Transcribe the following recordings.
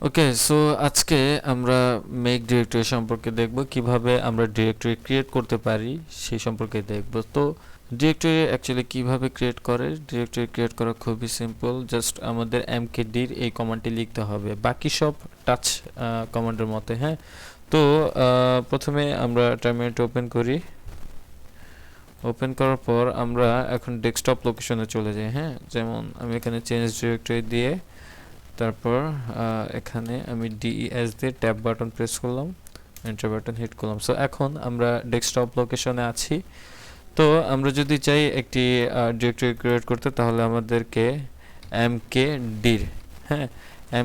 ওকে, so আজকে আমরা make directory সম্পর্কে দেখব, কিভাবে আমরা ডিরেক্টরি ক্রিয়েট করতে পারি সেই সম্পর্কে দেখব। তো ডিরেক্টরি অ্যাকচুয়ালি কিভাবে ক্রিয়েট করে, ডিরেক্টরি ক্রিয়েট করা খুবই সিম্পল। জাস্ট আমাদের mkdir এই কমান্ডটি লিখতে হবে, বাকি সব টাচ কমান্ডের মতো। হ্যাঁ, তো প্রথমে আমরা টার্মিনালটি ওপেন করি। ওপেন করার পর আমরা এখন ডেস্কটপ লোকেশনে চলে যাই। হ্যাঁ, যেমন আমি এখানে চেঞ্জ ডিরেক্টরি দিয়ে তারপর এখানে আমি DES দিয়ে ট্যাব বাটন প্রেস করলাম, এন্টার বাটন হিট করলাম। সো এখন আমরা ডেস্কটপ লোকেশনে আছি। তো আমরা যদি চাই একটি ডিরেক্টরি ক্রিয়েট করতে, তাহলে আমাদেরকে mkdir, হ্যাঁ,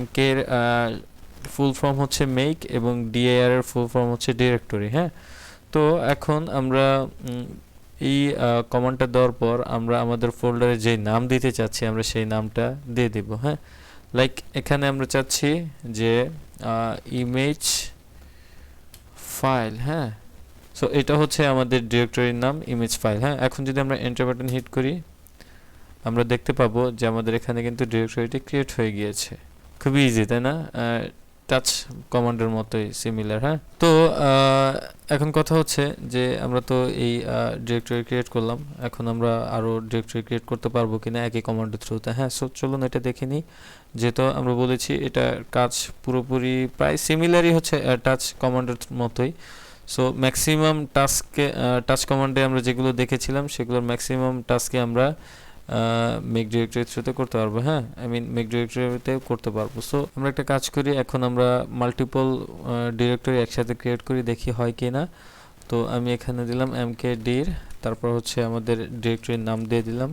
mk এর ফুল ফর্ম হচ্ছে মেক এবং dir এর ফুল ফর্ম হচ্ছে ডিরেক্টরি। হ্যাঁ, তো এখন আমরা এই কমান্ডটা দেওয়ার পর আমরা আমাদের ফোল্ডারে যে নাম দিতে চাচ্ছি আমরা সেই নামটা দিয়ে দিব। হ্যাঁ, লাইক এখানে আমরা চাচ্ছি যে ইমেজ ফাইল। হ্যাঁ, সো এটা হচ্ছে আমাদের ডিরেক্টরির নাম, ইমেজ ফাইল। হ্যাঁ, এখন যদি আমরা এন্টার বাটন হিট করি, আমরা দেখতে পাবো যে আমাদের এখানে কিন্তু ডিরেক্টরিটি ক্রিয়েট হয়ে গিয়েছে। খুবই ইজি, তাই না? টাচ কমান্ডের মতোই সিমিলার। হ্যাঁ, তো এখন কথা হচ্ছে যে আমরা তো এই ডিরেক্টরি ক্রিয়েট করলাম, এখন আমরা আরও ডিরেক্টরি ক্রিয়েট করতে পারবো কিনা একই কমান্ডের থ্রুতে। হ্যাঁ, সো চলুন এটা দেখে নিই। যেহেতু আমরা বলেছি এটা কাজ পুরোপুরি প্রায় সিমিলারই হচ্ছে টাচ কমান্ডের মতোই। সো ম্যাক্সিমাম টাচ কমান্ডে আমরা যেগুলো দেখেছিলাম সেগুলোর ম্যাক্সিমাম টাস্কে আমরা মেক ডিরেক্টরি থ্রুতে করতে পারবো। হ্যাঁ, মেক ডিরেক্টরিতে করতে পারবো। সো আমরা একটা কাজ করি, এখন আমরা মাল্টিপল ডিরেক্টরি একসাথে ক্রিয়েট করি, দেখি হয় কি না। তো আমি এখানে দিলাম mkdir, তারপর হচ্ছে আমাদের ডিরেক্টরির নাম দিয়ে দিলাম,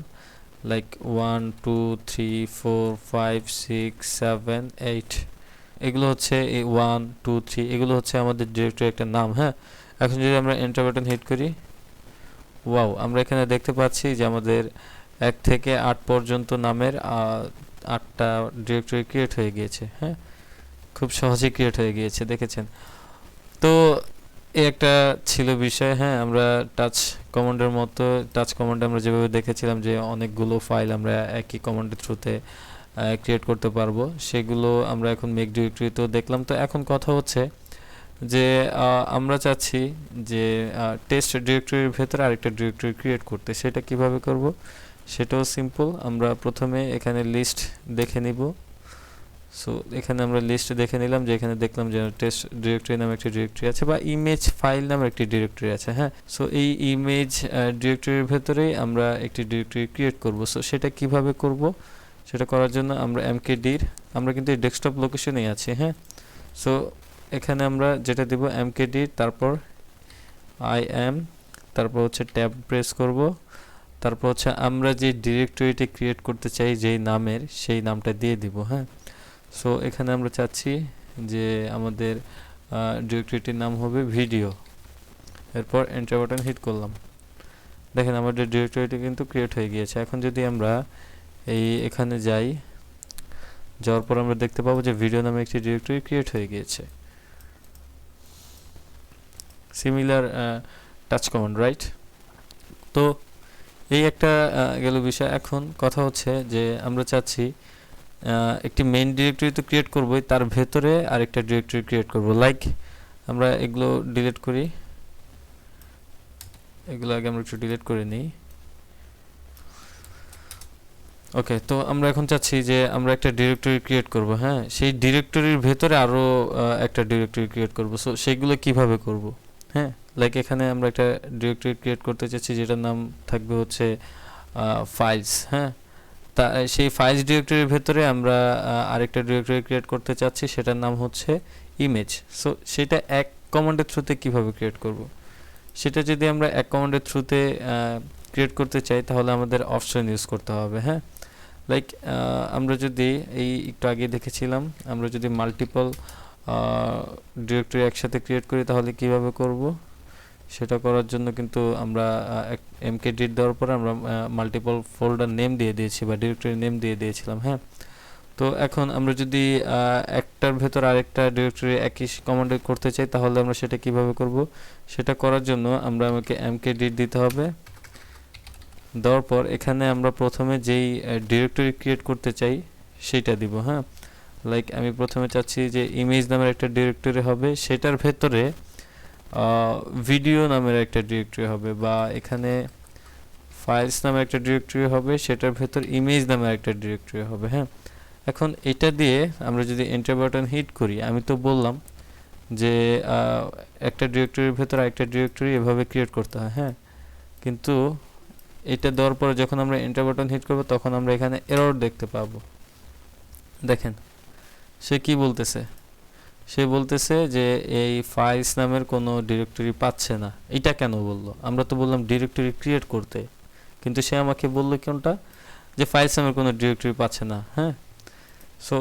লাইক 1 2 3 4 5 6 7 8। এগুলো হচ্ছে এই 1 2 3 এগুলো হচ্ছে আমাদের ডিরেক্টরি একটা নাম। হ্যাঁ, এখন যদি আমরা এন্টার বাটন হিট করি, ওয়াও, আমরা এখানে দেখতে পাচ্ছি যে আমাদের 1 থেকে 8 পর্যন্ত নামের 8টা ডিরেক্টরি ক্রিয়েট হয়ে গিয়েছে। হ্যাঁ, খুব সহজেই ক্রিয়েট হয়ে গিয়েছে, দেখেছেন? তো এই একটা ছিল বিষয়। হ্যাঁ, আমরা টাচ কমান্ডের মতো, টাচ কমান্ডে আমরা যেভাবে দেখেছিলাম যে অনেকগুলো ফাইল আমরা একই কমান্ডের থ্রুতে ক্রিয়েট করতে পারবো, সেগুলো আমরা এখন মেক ডিরেক্টরিতেও দেখলাম। তো এখন কথা হচ্ছে যে আমরা চাচ্ছি যে টেস্ট ডিরেক্টরির ভেতরে আরেকটা ডিরেক্টরি ক্রিয়েট করতে, সেটা কিভাবে করব? সেটাও সিম্পল। আমরা প্রথমে এখানে লিস্ট দেখে নিব। সো এখানে আমরা লিস্ট দেখে নিলাম, যে এখানে দেখলাম যে টেস্ট ডিরেক্টরি নামে একটি ডিরেক্টরি আছে, বা ইমেজ ফাইল নামে একটি ডিরেক্টরি আছে। হ্যাঁ, সো এই ইমেজ ডিরেক্টরির ভেতরেই আমরা একটি ডিরেক্টরি ক্রিয়েট করব। সো সেটা কিভাবে করব? সেটা করার জন্য আমরা mkdir, আমরা কিন্তু এই ডেস্কটপ লোকেশনেই আছি। হ্যাঁ, সো এখানে আমরা যেটা দিব mkdir, তারপর im, তারপর হচ্ছে ট্যাব প্রেস করব, তারপর হচ্ছে আমরা যে ডিরেক্টরিটি ক্রিয়েট করতে চাই যেই নামের, সেই নামটা দিয়ে দিব। হ্যাঁ, সো এখানে আমরা চাচ্ছি যে আমাদের ডিরেক্টরিটির নাম হবে ভিডিও। এরপর এন্টার বাটন হিট করলাম, দেখেন আমাদের ডিরেক্টরিটি কিন্তু ক্রিয়েট হয়ে গিয়েছে। এখন যদি আমরা এখানে যাওয়ার পর আমরা দেখতে পাবো যে ভিডিও নামে একটি ডিরেক্টরি ক্রিয়েট হয়ে গিয়েছে। Similar touch command, right? তো এই একটা গেল বিষয়। এখন কথা হচ্ছে যে আমরা চাচ্ছি একটি মেইন ডিরেক্টরি তো ক্রিয়েট করবই, তার ভেতরে আরেকটা ডিরেক্টরি ক্রিয়েট করব। লাইক আমরা এগুলো ডিলিট করি, এগুলো আগে আমরা একটু ডিলিট করে নিই। ওকে, তো আমরা এখন চাচ্ছি যে আমরা একটা ডিরেক্টরি ক্রিয়েট করব। হ্যাঁ, সেই ডিরেক্টরির ভেতরে আরও একটা ডিরেক্টরি ক্রিয়েট করব। সো সেইগুলো কিভাবে করব? হ্যাঁ, লাইক এখানে আমরা একটা ডিরেক্টরি ক্রিয়েট করতে চাচ্ছি যেটার নাম থাকবে হচ্ছে ফাইলস। হ্যাঁ, তা সেই ফাইলস ডিরেক্টরির ভেতরে আমরা আরেকটা ডিরেক্টরি ক্রিয়েট করতে চাচ্ছি, সেটার নাম হচ্ছে ইমেজ। সো সেটা এক কমান্ডের থ্রুতে কিভাবে ক্রিয়েট করব? সেটা যদি আমরা এক কমান্ডের থ্রুতে ক্রিয়েট করতে চাই, তাহলে আমাদের অপশন ইউজ করতে হবে। হ্যাঁ, লাইক আমরা যদি এই একটু আগে দেখেছিলাম, আমরা যদি মাল্টিপল ডিরেক্টরি একসাথে ক্রিয়েট করি তাহলে কিভাবে করব? সেটা করার জন্য কিন্তু আমরা mkdir দেওয়ার পর আমরা মাল্টিপল ফোল্ডার নেম দিয়ে দিয়েছি বা ডিরেক্টরি নেম দিয়ে দিয়েছিলাম। হ্যাঁ, তো এখন আমরা যদি একটার ভেতর আরেকটা ডিরেক্টরি একই কমান্ডে করতে চাই, তাহলে আমরা সেটা কিভাবে করব? সেটা করার জন্য আমাকে mkdir দিতে হবে। দেওয়ার পর এখানে আমরা প্রথমে যেই ডিরেক্টরি ক্রিয়েট করতে চাই সেইটা দিব। হ্যাঁ, লাইক আমি প্রথমে চাচ্ছি যে ইমেজ নামের একটা ডিরেক্টরি হবে, সেটার ভেতরে ভিডিও নামের একটা ডিরেক্টরি হবে, বা এখানে ফাইলস নামের একটা ডিরেক্টরি হবে, সেটার ভেতর ইমেজ নামের একটা ডিরেক্টরি হবে। হ্যাঁ, এখন এটা দিয়ে আমরা যদি এন্টার বাটন হিট করি, আমি তো বললাম যে একটা ডিরেক্টরির ভেতর আরেকটা ডিরেক্টরি এভাবে ক্রিয়েট করতে হয়। হ্যাঁ, কিন্তু এটা দেওয়ার পরে যখন আমরা এন্টার বাটন হিট করব তখন আমরা এখানে এরর দেখতে পাবো। দেখেন সে কি বলতেছে, সে বলতেছে যে এই ফাইলস নামের কোনো ডিরেক্টরি পাচ্ছে না। এটা কেন বললো? আমরা তো বললাম ডিরেক্টরি ক্রিয়েট করতে, কিন্তু সে আমাকে বললো কোনটা, যে ফাইলস নামের কোনো ডিরেক্টরি পাচ্ছে না। হ্যাঁ, সো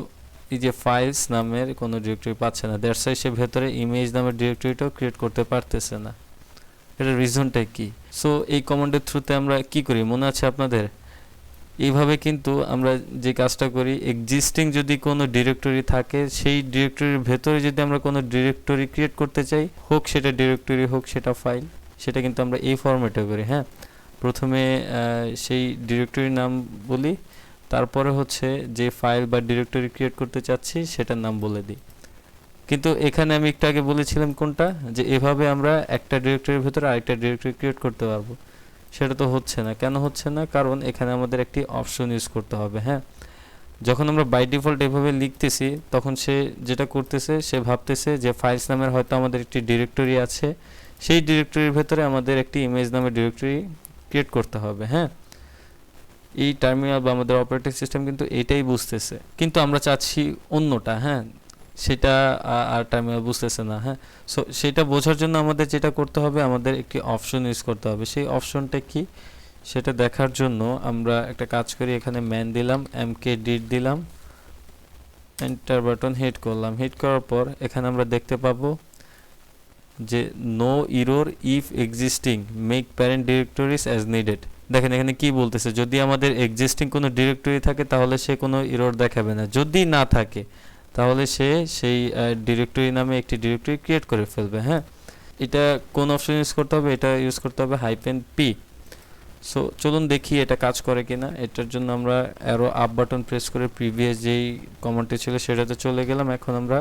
এই যে ফাইলস নামের কোনো ডিরেক্টরি পাচ্ছে না, দ্যাটস ওয়াই সে ভেতরে ইমেজ নামের ডিরেক্টরিটাও ক্রিয়েট করতে পারতেছে না। এটার রিজনটা কি? সো এই কমান্ডের থ্রুতে আমরা কি করি মনে আছে আপনাদের? এইভাবে কিন্তু আমরা যে কাজটা করি, এক্সিস্টিং যদি কোনো ডিরেক্টরি থাকে সেই ডিরেক্টরির ভেতরে যদি আমরা কোনো ডিরেক্টরি ক্রিয়েট করতে চাই, হোক সেটা ডিরেক্টরি হোক সেটা ফাইল, সেটা কিন্তু আমরা এই ফরম্যাটে করি। হ্যাঁ, প্রথমে সেই ডিরেক্টরির নাম বলি, তারপরে হচ্ছে যে ফাইল বা ডিরেক্টরি ক্রিয়েট করতে চাচ্ছি সেটার নাম বলে দিই। কিন্তু এখানে আমি একটু আগে বলেছিলাম কোনটা, যে এভাবে আমরা একটা ডিরেক্টরির ভেতরে আরেকটা ডিরেক্টরি ক্রিয়েট করতে পারবো। সেটা তো হচ্ছে না। কেন হচ্ছে না? কারণ এখানে আমাদের একটি অপশন ইউজ করতে হবে। হ্যাঁ, যখন আমরা বাই ডিফল্ট এভাবে লিখতেছি তখন সে যেটা করতেছে, সে ভাবতেছে যে ফাইলস নামের হয়তো আমাদের একটি ডিরেক্টরি আছে, সেই ডিরেক্টরির ভেতরে আমাদের একটি ইমেজ নামের ডিরেক্টরি ক্রিয়েট করতে হবে। হ্যাঁ, এই টার্মিনাল বা আমাদের অপারেটিং সিস্টেম কিন্তু এটাই বুঝতেছে, কিন্তু আমরা চাচ্ছি অন্যটা। হ্যাঁ, সেটা আর টার্মিনাল বুঝতেছে না। হ্যাঁ, সো সেটা বোঝার জন্য আমাদের যেটা করতে হবে, আমাদের একটি অপশন ইউজ করতে হবে। সেই অপশনটা কি সেটা দেখার জন্য আমরা একটা কাজ করি, এখানে ম্যান দিলাম, mkdir দিলাম, এন্টার বাটন হিট করলাম। হিট করার পর এখানে আমরা দেখতে পাবো যে no error if existing, make parent directories as needed. দেখেন এখানে কি বলতেছে, যদি আমাদের এক্সিস্টিং কোনো ডিরেক্টরি থাকে তাহলে সে কোনো এরর দেখাবে না, যদি না থাকে তাহলে সে সেই ডিরেক্টরি নামে একটি ডিরেক্টরি ক্রিয়েট করে ফেলবে। হ্যাঁ, এটা কোন অপশন ইউজ করতে হবে? এটা ইউজ করতে হবে -p। সো চলুন দেখি এটা কাজ করে কিনা। এটার জন্য আমরা অ্যারো আপ বাটন প্রেস করে প্রিভিয়াস যেই কমান্ডটি ছিল সেটাতে চলে গেলাম। এখন আমরা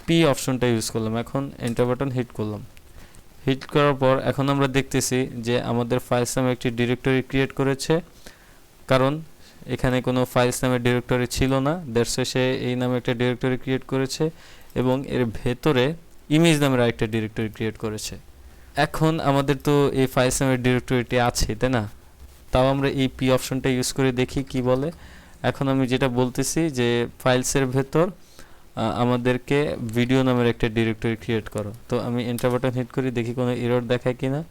p অপশনটা ইউজ করলাম, এখন এন্টার বাটন হিট করলাম। হিট করার পর এখন আমরা দেখতেছি যে আমাদের ফাইলস নামে একটি ডিরেক্টরি ক্রিয়েট করেছে, কারণ এখানে কোনো ফাইলস নামের ডিরেক্টরি ছিল না, দ্যাটস ওয়াই সে এই নামে একটা ডিরেক্টরি ক্রিয়েট করেছে এবং এর ভেতরে ইমেজ নামের আরেকটা ডিরেক্টরি ক্রিয়েট করেছে। এখন আমাদের তো এই ফাইলস নামের ডিরেক্টরিটি আছে, তাই না? তাও আমরা এই পি অপশনটা ইউজ করে দেখি কি বলে। এখন আমি যেটা বলতেছি যে ফাইলসের ভেতর আমাদেরকে ভিডিও নামের একটা ডিরেক্টরি ক্রিয়েট করো। তো আমি এন্টার বাটন হিট করি, দেখি কোনো এরর দেখায় কিনা।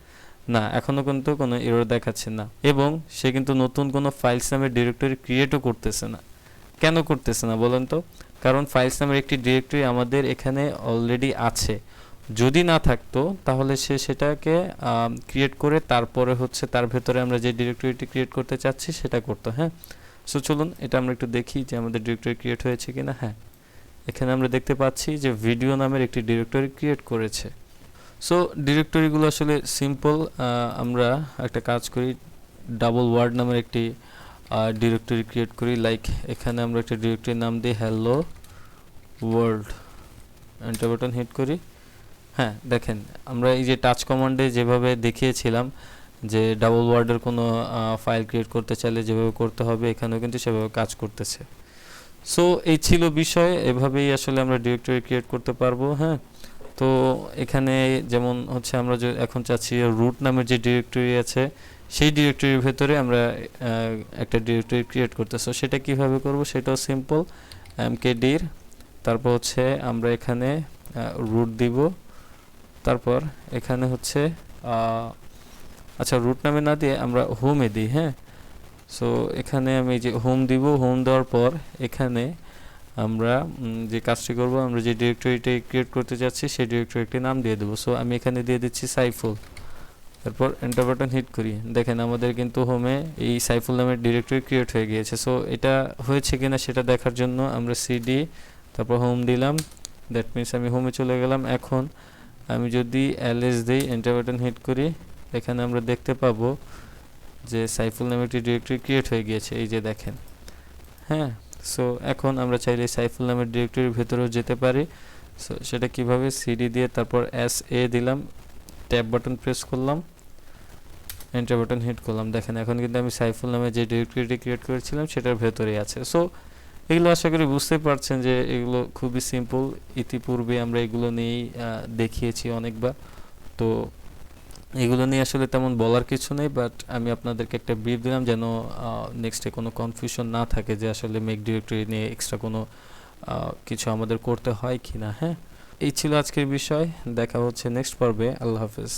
না, এখনও কিন্তু কোনো এরর দেখাচ্ছে না, এবং সে কিন্তু নতুন কোনো ফাইলস নামের ডিরেক্টরি ক্রিয়েটও করতেছে না। কেন করতেছে না বলেন তো? কারণ ফাইলস নামের একটি ডিরেক্টরি আমাদের এখানে অলরেডি আছে। যদি না থাকতো তাহলে সে সেটাকে ক্রিয়েট করে তারপরে হচ্ছে তার ভেতরে আমরা যে ডিরেক্টরিটি ক্রিয়েট করতে চাচ্ছি সেটা করতো। হ্যাঁ, সো চলুন এটা আমরা একটু দেখি যে আমাদের ডিরেক্টরি ক্রিয়েট হয়েছে কিনা। হ্যাঁ, এখানে আমরা দেখতে পাচ্ছি যে ভিডিও নামের একটি ডিরেক্টরি ক্রিয়েট করেছে। সো ডিরেক্টরিগুলো আসলে সিম্পল। আমরা একটা কাজ করি, ডাবল ওয়ার্ড নামের একটি ডিরেক্টরি ক্রিয়েট করি। লাইক এখানে আমরা একটা ডিরেক্টরির নাম দিই hello world, enter button hit করি। হ্যাঁ, দেখেন আমরা এই যে টাচ কমান্ডে যেভাবে দেখিয়েছিলাম যে ডাবল ওয়ার্ডের কোনো ফাইল ক্রিয়েট করতে চাইলে যেভাবে করতে হবে, এখানেও কিন্তু সেভাবে কাজ করতেছে। সো এই ছিল বিষয়, এভাবেই আসলে আমরা ডিরেক্টরি ক্রিয়েট করতে পারবো। হ্যাঁ, তো এখানে যেমন হচ্ছে আমরা এখন চাচ্ছি রুট নামের যে ডিরেক্টরি আছে সেই ডিরেক্টরির ভেতরে আমরা একটা ডিরেক্টরি ক্রিয়েট করতে। সো সেটা কিভাবে করব সেটাও সিম্পল, mkdir, তারপর হচ্ছে আমরা এখানে রুট দিব, তারপর এখানে হচ্ছে আচ্ছা রুট নামে না দিয়ে আমরা হোমে দিই। হ্যাঁ, সো এখানে আমি যে হোম দিব, হোম দেওয়ার পর এখানে আমরা যে কাজটি করব, আমরা যে ডিরেক্টরিটি ক্রিয়েট করতে যাচ্ছি সেই ডিরেক্টরিটি নাম দিয়ে দেবো। সো আমি এখানে দিয়ে দিচ্ছি সাইফুল, তারপর এন্টার বাটন হিট করি। দেখেন আমাদের কিন্তু হোমে এই সাইফুল নামের ডিরেক্টরি ক্রিয়েট হয়ে গিয়েছে। সো এটা হয়েছে কিনা সেটা দেখার জন্য আমরা সিডি তারপর হোম দিলাম, দ্যাট মিনস আমি হোমে চলে গেলাম। এখন আমি যদি ls দিই, এন্টার বাটন হিট করি, এখানে আমরা দেখতে পাবো যে সাইফুল নামে একটি ডিরেক্টরি ক্রিয়েট হয়ে গিয়েছে, এই যে দেখেন। হ্যাঁ, সো এখন আমরা চাইলে সাইফুল নামের ডিরেক্টরির ভেতরেও যেতে পারি। সো সেটা কিভাবে, সিডি দিয়ে তারপর SA দিলাম, ট্যাব বাটন প্রেস করলাম, এন্টার বাটন হিট করলাম। দেখেন এখন কিন্তু আমি সাইফুল নামে যে ডিরেক্টরিটি ক্রিয়েট করেছিলাম সেটার ভেতরেই আছে। সো এগুলো আশা করি বুঝতে পারছেন যে এগুলো খুবই সিম্পল। ইতিপূর্বে আমরা এগুলো নিয়েই দেখিয়েছি অনেকবার। তো এগুলো নিয়ে আসলে তেমন বলার কিছু নেই, বাট আমি আপনাদেরকে একটা ব্রিফ দিলাম যেন নেক্সটে কোনো কনফিউশন না থাকে যে আসলে মেক ডিরেক্টরি নিয়ে এক্সট্রা কোনো কিছু আমাদের করতে হয় কি না। হ্যাঁ, এই ছিল আজকের বিষয়। দেখা হচ্ছে নেক্সট পর্বে। আল্লাহ হাফেজ।